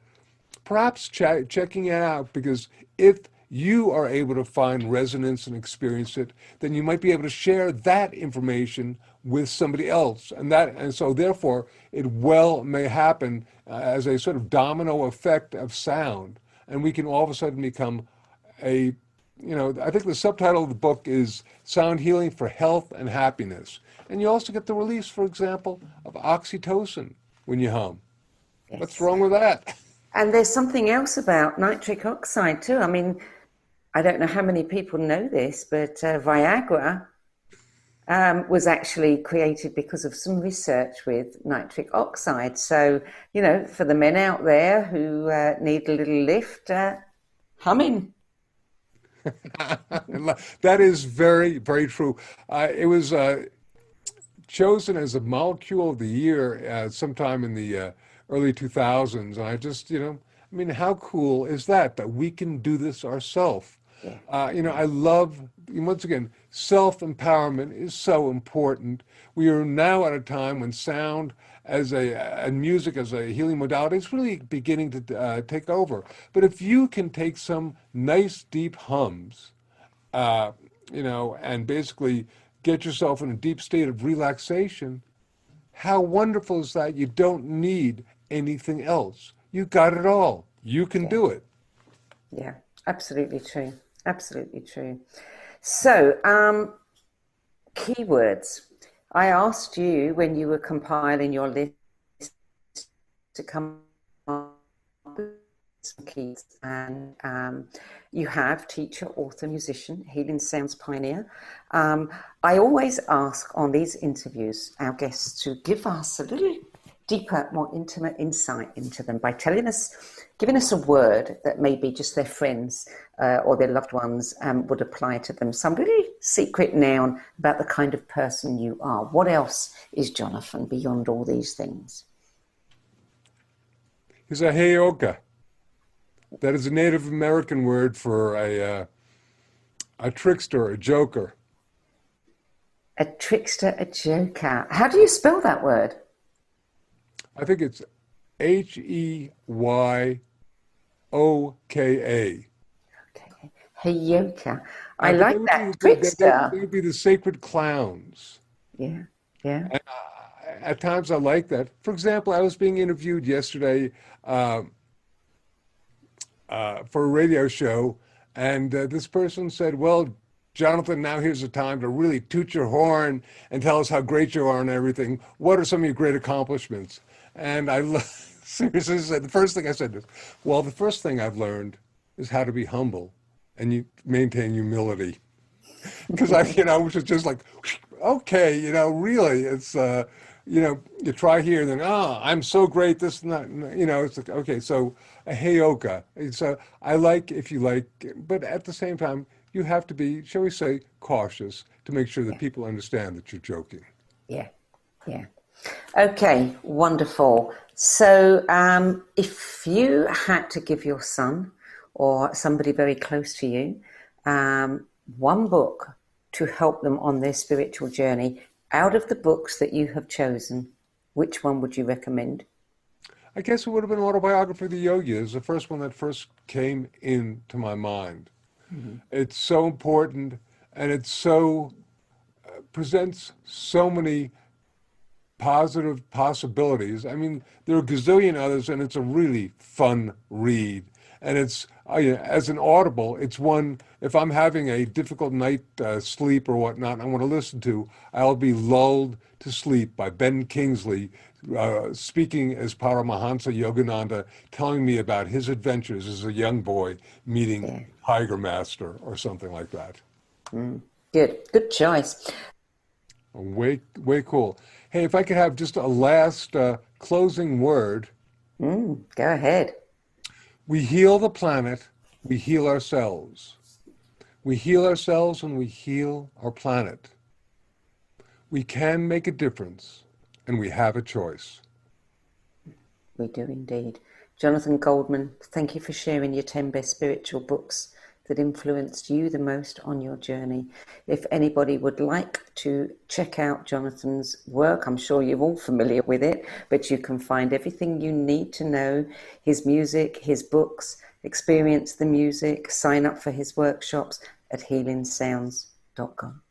perhaps checking it out, because if you are able to find resonance and experience it, then you might be able to share that information with somebody else. And so therefore it well may happen as a sort of domino effect of sound. And we can all of a sudden become I think the subtitle of the book is Sound Healing for Health and Happiness. And you also get the release, for example, of oxytocin when you hum. Yes. What's wrong with that? And there's something else about nitric oxide too. I mean, I don't know how many people know this, but Viagra was actually created because of some research with nitric oxide. So, for the men out there who need a little lift, humming. That is very, very true. It was chosen as a molecule of the year sometime in the early 2000s. And I just, I mean, how cool is that, that we can do this ourselves? Yeah, I love, once again, self-empowerment is so important. We are now at a time when sound and music as a healing modality is really beginning to take over. But if you can take some nice deep hums, uh, and basically get yourself in a deep state of relaxation, how wonderful is that? You don't need anything else. You got it all. You can yeah, do it. yeah. Absolutely true. Absolutely true. So, keywords. I asked you when you were compiling your list to come up with some keys, and you have teacher, author, musician, healing sounds pioneer. I always ask on these interviews our guests to give us a little deeper, more intimate insight into them by giving us a word that maybe just their friends or their loved ones would apply to them. Some really secret noun about the kind of person you are. What else is Jonathan beyond all these things? He's a heyoka. That is a Native American word for a trickster, a joker. A trickster, a joker. How do you spell that word? I think it's Heyyoka. Okay. Heyoka. I But like that. Trickster. they would be the sacred clowns. Yeah, yeah. And at times I like that. For example, I was being interviewed yesterday for a radio show, and this person said, "Well, Jonathan, now here's the time to really toot your horn and tell us how great you are and everything. What are some of your great accomplishments?" And seriously said, the first thing I said is, "Well, the first thing I've learned is how to be humble and you maintain humility." Because which is just like, okay, really, it's, you try here and then, I'm so great, this and that, and, it's like, okay, so a heyoka. It's I like if you like, but at the same time, you have to be, shall we say, cautious to make sure that Yeah, people understand that you're joking. yeah, yeah. Okay, wonderful. So, if you had to give your son or somebody very close to you one book to help them on their spiritual journey, out of the books that you have chosen, which one would you recommend? I guess it would have been Autobiography of the Yogi. It was the first one that first came into my mind. Mm-hmm. It's so important, and it so presents so many positive possibilities. I mean, there are a gazillion others, and it's a really fun read. And it's, as an audible, it's one, if I'm having a difficult night sleep or whatnot, I want to listen to, I'll be lulled to sleep by Ben Kingsley, speaking as Paramahansa Yogananda, telling me about his adventures as a young boy meeting Yeah, Tiger Master or something like that. good choice. Way, way cool. Hey, if I could have just a last closing word. Go ahead. We heal the planet, we heal ourselves. We heal ourselves and we heal our planet. We can make a difference, and we have a choice. We do indeed. Jonathan Goldman, thank you for sharing your 10 best spiritual books that influenced you the most on your journey. If anybody would like to check out Jonathan's work, I'm sure you're all familiar with it, but you can find everything you need to know, his music, his books, experience the music, sign up for his workshops at healingsounds.com.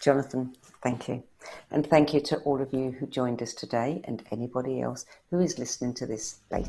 Jonathan, thank you. And thank you to all of you who joined us today and anybody else who is listening to this later.